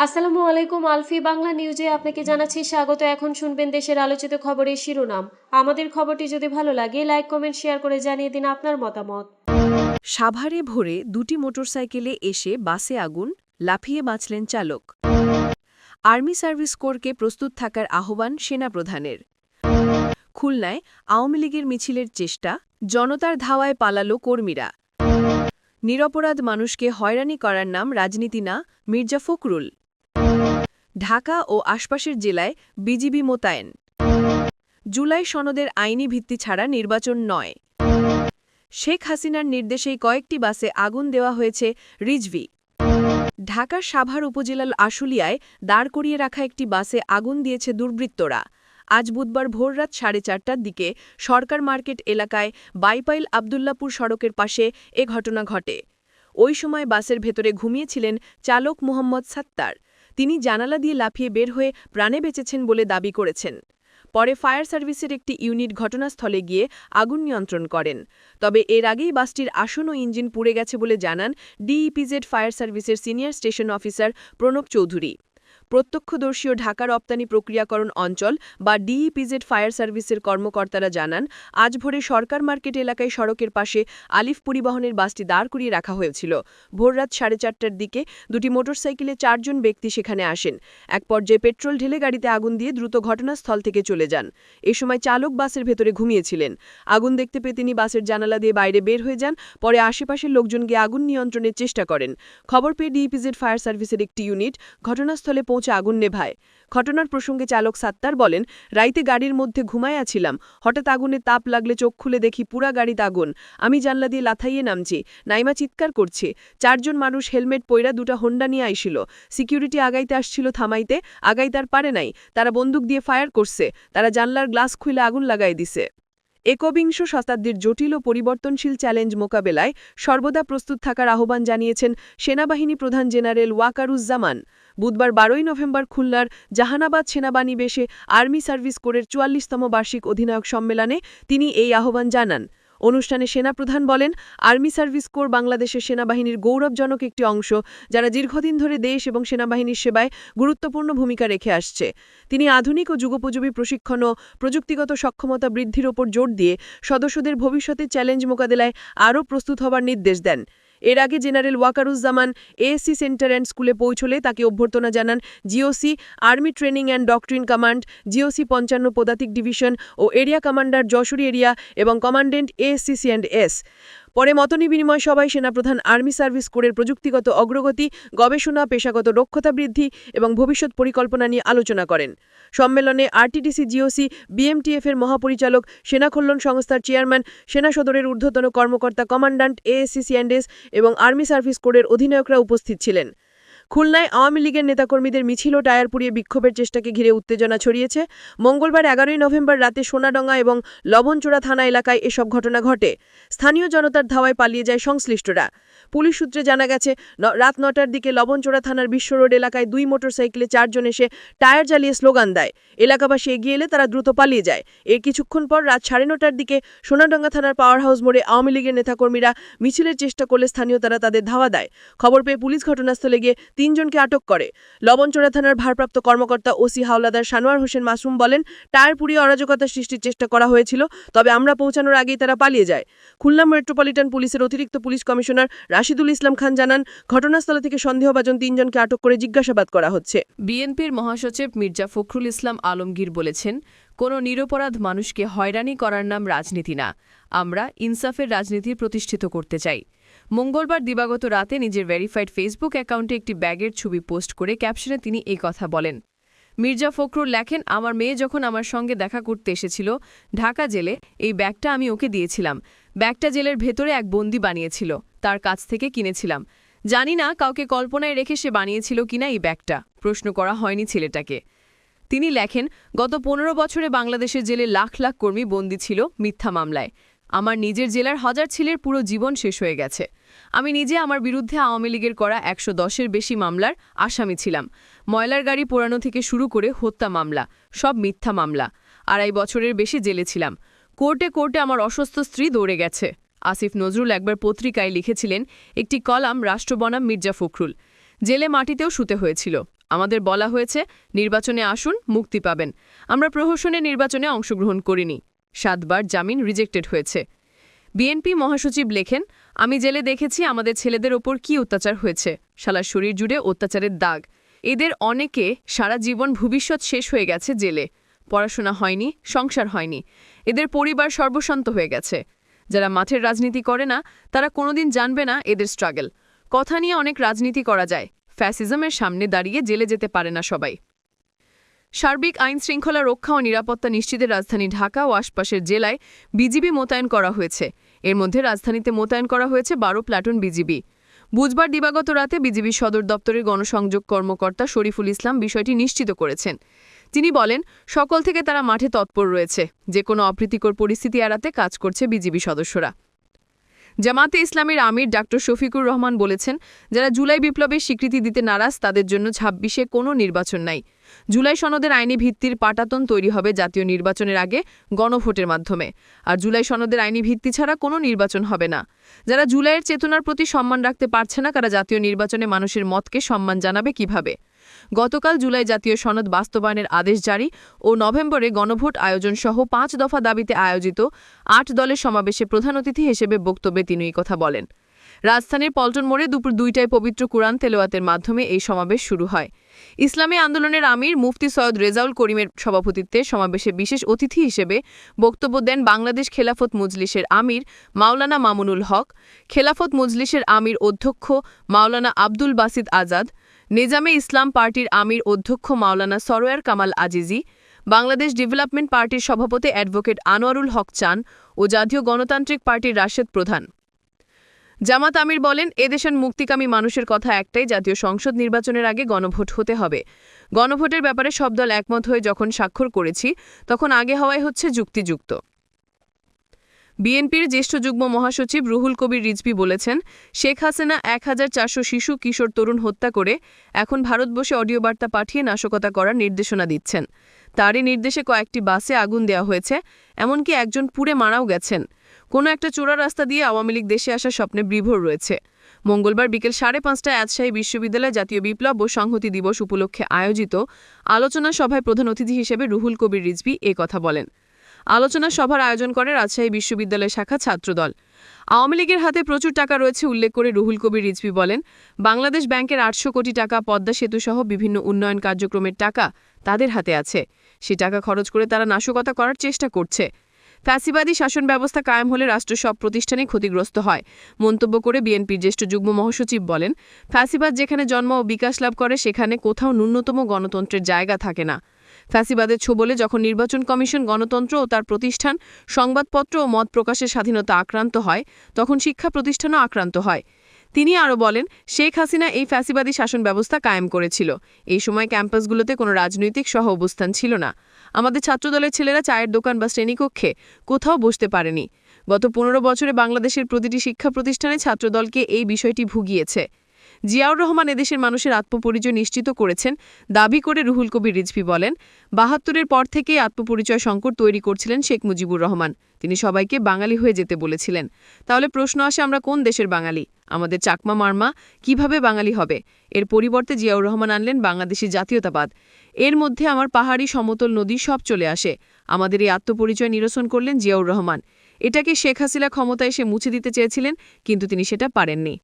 আসসালামু আলাইকুম। আলফি বাংলা নিউজে আপনাকে জানাচ্ছি স্বাগত। এখন শুনবেন দেশের আলোচিত খবরের শিরোনাম। আমাদের খবরটি যদি ভালো লাগে লাইক কমেন্ট শেয়ার করে জানিয়ে দিন আপনার মতামত। সাভারে ভোরে দুটি মোটরসাইকেলে এসে বাসে আগুন, লাফিয়ে বাঁচলেন চালক। আর্মি সার্ভিস কোরকে প্রস্তুত থাকার আহ্বান সেনাপ্রধানের। খুলনায় আওয়ামী লীগের মিছিলের চেষ্টা, জনতার ধাওয়ায় পালালো কর্মীরা। নিরপরাধ মানুষকে হয়রানি করার নাম রাজনীতি না, মির্জা ফখরুল। ঢাকা ও আশপাশের জেলায় বিজিবি মোতায়েন। জুলাই সনদের আইনি ভিত্তি ছাড়া নির্বাচন নয়। শেখ হাসিনার নির্দেশেই কয়েকটি বাসে আগুন দেওয়া হয়েছে রিজভি। ঢাকার সাভার উপজেলার আশুলিয়ায় দাঁড় করিয়ে রাখা একটি বাসে আগুন দিয়েছে দুর্বৃত্তরা। আজ বুধবার ভোররাত 4:30টার দিকে সরকার মার্কেট এলাকায় বাইপাইল আবদুল্লাপুর সড়কের পাশে এ ঘটনা ঘটে। ওই সময় বাসের ভেতরে ঘুমিয়েছিলেন চালক মোহাম্মদ সাত্তার। তিনি জানালা দিয়ে লাফিয়ে বের হয়ে প্রাণে বেঁচেছেন বলে দাবি করেছেন। পরে ফায়ার সার্ভিসের একটি ইউনিট ঘটনাস্থলে গিয়ে আগুন নিয়ন্ত্রণ করেন। তবে এর আগেই বাসটির আসন ও ইঞ্জিন পুড়ে গেছে বলে জানান ডিইপিজেড ফায়ার সার্ভিসের senior station officer Pranab Chowdhury. প্রত্যক্ষদর্শী ও ঢাকা রপ্তানি প্রক্রিয়াকরণ অঞ্চল বা ডিইপিজেড ফায়ার সার্ভিসের কর্মকর্তারা জানান, আজ ভোরে সরকার মার্কেট এলাকায় সড়কের পাশে আলিফ পরিবহনের বাসটি দাঁড় করিয়ে রাখা হয়েছিল। ভোররাত 4:30টার দিকে দুটি মোটরসাইকেলে 4 জন ব্যক্তি সেখানে আসেন। এক পর্যায়ে পেট্রোল ঢেলে গাড়িতে আগুন দিয়ে দ্রুত ঘটনাস্থল থেকে চলে যান। এ সময় চালক বাসের ভেতরে ঘুমিয়েছিলেন। আগুন দেখতে পেয়ে তিনি বাসের জানালা দিয়ে বাইরে বের হয়ে যান। পরে আশেপাশের লোকজন গিয়ে আগুন নিয়ন্ত্রণের চেষ্টা করেন। খবর পেয়ে ডিইপিজেড ফায়ার সার্ভিসের একটি ইউনিট ঘটনাস্থলে পৌঁছে আগুন নেভায়। ঘটনার প্রসঙ্গে চালক সাত্তার বলেন, রাইতে গাড়ির মধ্যে ঘুমায় ছিলাম। হঠাৎ আগুনের তাপ লাগলে চোখ খুলে দেখি পুরা গাড়িতে আগুন। আমি জানলা দিয়ে লাথাইয়ে নামছি। নাইমা চিৎকার করছে। 4 জন মানুষ হেলমেট পইরা দুটা হোন্ডা নিয়ে আইছিল। সিকিউরিটি আগাইতে আসছিল থামাইতে, আগাইতার পারে নাই। তারা বন্দুক দিয়ে ফায়ার করছে। তারা জানলার গ্লাস খুলে আগুন লাগাই দিছে। একবিংশ শতাব্দীর জটিল ও পরিবর্তনশীল চ্যালেঞ্জ মোকাবেলায় সর্বদা প্রস্তুত থাকার আহ্বান জানিয়েছেন সেনাবাহিনী প্রধান জেনারেল ওয়াকারুজ্জামান। বুধবার 12 নভেম্বর খুলনার জাহানাবাদ সেনাবাহিনীবেশে আর্মি সার্ভিস কোরের 44তম বার্ষিক অধিনায়ক সম্মেলনে তিনি এই আহ্বান জানান। অনুষ্ঠানে সেনাপ্রধান বলেন, আর্মি সার্ভিস কোর বাংলাদেশের সেনাবাহিনীর গৌরবজনক একটি অংশ, যারা দীর্ঘদিন ধরে দেশ এবং সেনাবাহিনীর সেবায় গুরুত্বপূর্ণ ভূমিকা রেখে আসছে। তিনি আধুনিক ও যুগোপযোগী প্রশিক্ষণ ও প্রযুক্তিগত সক্ষমতা বৃদ্ধির ওপর জোর দিয়ে সদস্যদের ভবিষ্যতের চ্যালেঞ্জ মোকাবেলায় আরও প্রস্তুত হবার নির্দেশ দেন। এর আগে general Wakeruzzaman ASC centre and স্কুলে পৌঁছলে তাকে অভ্যর্থনা জানান GOC, army training and doctrine command, GOC 55 পদাতিক ডিভিশন ও এরিয়া কমান্ডার যশোর এরিয়া এবং কমান্ডেন্ট এএসসি&এস। পরে মতবিনিময় সভায় সেনাপ্রধান আর্মি সার্ভিস কোরের প্রযুক্তিগত অগ্রগতি, গবেষণা, পেশাগত দক্ষতা বৃদ্ধি এবং ভবিষ্যৎ পরিকল্পনা নিয়ে আলোচনা করেন। সম্মেলনে আরটিডিসি জিওসি, বিএমটিএফের মহাপরিচালক, সেনা কল্যাণ সংস্থার চেয়ারম্যান, সেনা সদরের ঊর্ধ্বতন কর্মকর্তা, কমান্ড্যান্ট এএসসি&এস এবং আর্মি সার্ভিস কোরের অধিনায়করা উপস্থিত ছিলেন। খুলনায় আওয়ামী লীগের নেতাকর্মীদের মিছিল ও টায়ার পুড়িয়ে বিক্ষোভের চেষ্টাকে ঘিরে উত্তেজনা ছড়িয়েছে। মঙ্গলবার 11 নভেম্বর রাতে সোনাডাঙ্গা এবং লবণচোড়া থানা এলাকায় এসব ঘটনা ঘটে। স্থানীয় জনতার ধাওয়ায় পালিয়ে যায় সংশ্লিষ্টরা। পুলিশ সূত্রে জানা গেছে, রাত 9টার দিকে লবণচোড়া থানার বিশ্ব রোড এলাকায় 2 মোটরসাইকেলে 4 জন এসে টায়ার জ্বালিয়ে স্লোগান দেয়। এলাকাবাসী এগিয়ে এলে তারা দ্রুত পালিয়ে যায়। এর কিছুক্ষণ পর রাত 9:30টার দিকে সোনাডাঙ্গা থানার পাওয়ার হাউস মোড়ে আওয়ামী লীগের নেতাকর্মীরা মিছিলের চেষ্টা করলে স্থানীয়রা তাদের ধাওয়া দেয়। খবর পেয়ে পুলিশ ঘটনাস্থলে গিয়ে 3 জনকে আটক করে। লবণচোড়া থানার ভারপ্রাপ্ত কর্মকর্তা ওসি হাওলাদার সানোয়ার হোসেন মাসুম বলেন, টায়ার পুড়িয়ে অরাজকতা সৃষ্টির চেষ্টা করা হয়েছিল, তবে আমরা পৌঁছানোর আগেই তারা পালিয়ে যায়। খুলনা মেট্রোপলিটন পুলিশের অতিরিক্ত পুলিশ কমিশনার রাশিদুল ইসলাম খান জানান, ঘটনাস্থল থেকে সন্দেহভাজন 3 জনকে আটক করে জিজ্ঞাসাবাদ করা হচ্ছে। বিএনপির মহাসচিব মির্জা ফখরুল ইসলাম আলমগীর বলেছেন, কোনো নিরপরাধ মানুষকে হয়রানি করার নাম রাজনীতি না, আমরা ইনসাফের রাজনীতি প্রতিষ্ঠিত করতে চাই। মঙ্গলবার দিবাগত রাতে নিজের ভেরিফাইড ফেসবুক অ্যাকাউন্টে একটি ব্যাগের ছবি পোস্ট করে ক্যাপশনে তিনি এই কথা বলেন। মির্জা ফখরুল লেখেন, আমার মেয়ে যখন আমার সঙ্গে দেখা করতে এসেছিল ঢাকা জেলে, এই ব্যাগটা আমি ওকে দিয়েছিলাম। ব্যাগটা জেলের ভেতরে এক বন্দি বানিয়েছিল, তার কাছ থেকে কিনেছিলাম। জানি না কাউকে কল্পনায় রেখে সে বানিয়েছিল কিনা এই ব্যাগটা, প্রশ্ন করা হয়নি ছেলেটাকে। তিনি লেখেন, গত 15 বছরে বাংলাদেশের জেলে লাখ লাখ কর্মী বন্দী ছিল মিথ্যা মামলায়। আমার নিজের জেলার 1000 ছেলের পুরো জীবন শেষ হয়ে গেছে। আমি নিজে আমার বিরুদ্ধে আওয়ামী লীগের করা 110-এর বেশি মামলার আসামি ছিলাম। ময়লার গাড়ি পোড়ানো থেকে শুরু করে হত্যা মামলা, সব মিথ্যা মামলা। 2.5 বছরের বেশি জেলে ছিলাম। কোর্টে কোর্টে আমার অসুস্থ স্ত্রী দৌড়ে গেছে। আসিফ নজরুল একবার পত্রিকায় লিখেছিলেন একটি কলাম, রাষ্ট্র বনাম মির্জা ফখরুল। জেলে মাটিতেও শুতে হয়েছিল। আমাদের বলা হয়েছে নির্বাচনে আসুন, মুক্তি পাবেন। আমরা প্রহসনের নির্বাচনে অংশগ্রহণ করিনি। 7 বার জামিন রিজেক্টেড হয়েছে। বিএনপি মহাসচিব লেখেন, আমি জেলে দেখেছি আমাদের ছেলেদের ওপর কি অত্যাচার হয়েছে। সারা শরীর জুড়ে অত্যাচারের দাগ। এদের অনেকে সারা জীবন ভবিষ্যৎ শেষ হয়ে গেছে জেলে। পড়াশোনা হয়নি, সংসার হয়নি। এদের পরিবার সর্বশান্ত হয়ে গেছে। যারা মাঠের রাজনীতি করে না তারা কোনোদিন জানবে না এদের স্ট্রাগল। কথা নিয়ে অনেক রাজনীতি করা যায়, ফ্যাসিজমের সামনে দাঁড়িয়ে জেলে যেতে পারে না সবাই। সার্বিক আইন শৃঙ্খলা রক্ষা ও নিরাপত্তা নিশ্চিতে রাজধানী ঢাকা ও আশপাশের জেলায় বিজিবি মোতায়েন করা হয়েছে। এর মধ্যে রাজধানীতে মোতায়েন করা হয়েছে 12 প্লাটুন বিজিবি। বুধবার দিবাগত রাতে বিজিবি সদর দপ্তরের গণসংযোগ কর্মকর্তা শরীফুল ইসলাম বিষয়টি নিশ্চিত করেছেন। তিনি বলেন, সকাল থেকে তারা মাঠে তৎপর রয়েছে। যে কোনো অপ্রীতিকর পরিস্থিতি এড়াতে কাজ করছে বিজিবি সদস্যরা। জামাতে ইসলামের আমির ডা. শফিকুর রহমান বলেছেন, যারা জুলাই বিপ্লবের স্বীকৃতি দিতে নারাজ তাদের জন্য ২৬-এ কোনো নির্বাচন নাই। জুলাই সনদের আইনি ভিত্তির পাটাতন তৈরি হবে জাতীয় নির্বাচনের আগে গণভোটের মাধ্যমে। আর জুলাই সনদের আইনি ভিত্তি ছাড়া কোনো নির্বাচন হবে না। যারা জুলাইয়ের চেতনার প্রতি সম্মান রাখতে পারছে না তারা জাতীয় নির্বাচনে মানুষের মতকে সম্মান জানাবে কিভাবে? গতকাল জুলাই জাতীয় সনদ বাস্তবায়নের আদেশ জারি ও নভেম্বরে গণভোট আয়োজন সহ 5 দফা দাবিতে আয়োজিত 8 দলের সমাবেশে প্রধান অতিথি হিসেবে বক্তব্যে তিনি এই কথা বলেন। রাজধানীর পল্টন মোড়ে দুপুর 2টায় পবিত্র কুরআন তেলাওয়াতের মাধ্যমে এই সমাবেশ শুরু হয়। ইসলামী আন্দোলনের আমির মুফতি সৈয়দ রেজাউল করিমের সভাপতিত্বে সমাবেশে বিশেষ অতিথি হিসেবে বক্তব্য দেন বাংলাদেশ খেলাফত মজলিসের আমির মাওলানা মামুনুল হক, খেলাফত মজলিসের আমির অধ্যক্ষ মাওলানা আব্দুল বাসিত আজাদ, নিজামে ইসলাম পার্টির আমির অধ্যক্ষ মাওলানা সরোয়ার কামাল আজিজি, বাংলাদেশ ডেভেলপমেন্ট পার্টির সভাপতি অ্যাডভোকেট আনোয়ারুল হক চান ও জাতীয় গণতান্ত্রিক পার্টির রাশেদ প্রধান। জামাত আমির বলেন, এদেশের মুক্তিকামী মানুষের কথা একটাই, জাতীয় সংসদ নির্বাচনের আগে গণভোট হতে হবে। গণভোটের ব্যাপারে সব দল একমত হয়ে যখন স্বাক্ষর করেছি তখন আগে হওয়াই হচ্ছে যুক্তিযুক্ত। বিএনপির জ্যেষ্ঠ যুগ্ম মহাসচিব রুহুল কবির রিজভী বলেছেন, শেখ হাসিনা 1400 শিশু কিশোর তরুণ হত্যা করে এখন ভারত বসে অডিও বার্তা পাঠিয়ে নাশকতা করার নির্দেশনা দিচ্ছেন। তারই নির্দেশে কয়েকটি বাসে আগুন দেওয়া হয়েছে, এমনকি একজন পুড়ে মারাও গেছেন। কোনো একটা চোরা রাস্তা দিয়ে আওয়ামী লীগ দেশে আসার স্বপ্নে বিভোর রয়েছে। মঙ্গলবার বিকেল 5:30টায় রাজশাহী বিশ্ববিদ্যালয়ে জাতীয় বিপ্লব ও সংহতি দিবস উপলক্ষে আয়োজিত আলোচনা সভায় প্রধান অতিথি হিসেবে রুহুল কবির রিজভী এ কথা বলেন। আলোচনা সভার আয়োজন করে রাজশাহী বিশ্ববিদ্যালয় শাখা ছাত্রদল। আওয়ামী লীগের হাতে প্রচুর টাকা রয়েছে উল্লেখ করে রুহুল কবির রিজভী বলেন, বাংলাদেশ ব্যাংকের 800 কোটি টাকা, পদ্মা সেতু সহ বিভিন্ন উন্নয়ন কার্যক্রমের টাকা তাদের হাতে আছে। সে টাকা খরচ করে তারা নাশকতা করার চেষ্টা করছে। ফ্যাসিবাদী শাসন ব্যবস্থা কায়েম হলে রাষ্ট্র সব প্রতিষ্ঠানেই ক্ষতিগ্রস্ত হয়। মন্তব্য করে বিএনপির জ্যেষ্ঠ যুগ্ম মহাসচিব বলেন, ফ্যাসিবাদ যেখানে জন্ম ও বিকাশ লাভ করে সেখানে কোথাও ন্যূনতম গণতন্ত্রের জায়গা থাকে না। ফ্যাসিবাদের ছোবলে যখন নির্বাচন কমিশন, গণতন্ত্র ও তার প্রতিষ্ঠান, সংবাদপত্র ও মত প্রকাশের স্বাধীনতা আক্রান্ত হয়, তখন শিক্ষা প্রতিষ্ঠানও আক্রান্ত হয়। তিনি আরও বলেন, শেখ হাসিনা এই ফ্যাসিবাদী শাসন ব্যবস্থা কায়েম করেছিল। এই সময় ক্যাম্পাসগুলোতে কোনো রাজনৈতিক সহ অবস্থান ছিল না। আমাদের ছাত্রদলের ছেলেরা চায়ের দোকান বা শ্রেণীকক্ষে কোথাও বসতে পারেনি। গত 15 বছরে বাংলাদেশের প্রতিটি শিক্ষা প্রতিষ্ঠানে ছাত্রদলকে এই বিষয়টি ভুগিয়েছে। জিয়াউর রহমান এদেশের মানুষের আত্মপরিচয় নিশ্চিত করেছেন দাবি করে রুহুল কবির রিজভী বলেন, 72-এর পর থেকেই আত্মপরিচয় সংকট তৈরি করছিলেন শেখ মুজিবুর রহমান। তিনি সবাইকে বাঙালি হয়ে যেতে বলেছিলেন। তাহলে প্রশ্ন আসে, আমরা কোন দেশের বাঙালি? আমাদের চাকমা মারমা কিভাবে বাঙালি হবে? এর পরিবর্তে জিয়াউর রহমান আনলেন বাংলাদেশি জাতীয়তাবাদ। এর মধ্যে আমার পাহাড়ি, সমতল, নদী সব চলে আসে। আমাদের এই আত্মপরিচয় নিরসন করলেন জিয়াউর রহমান। এটাকে শেখ হাসিনা ক্ষমতায় এসে মুছে দিতে চেয়েছিলেন, কিন্তু তিনি সেটা পারেননি।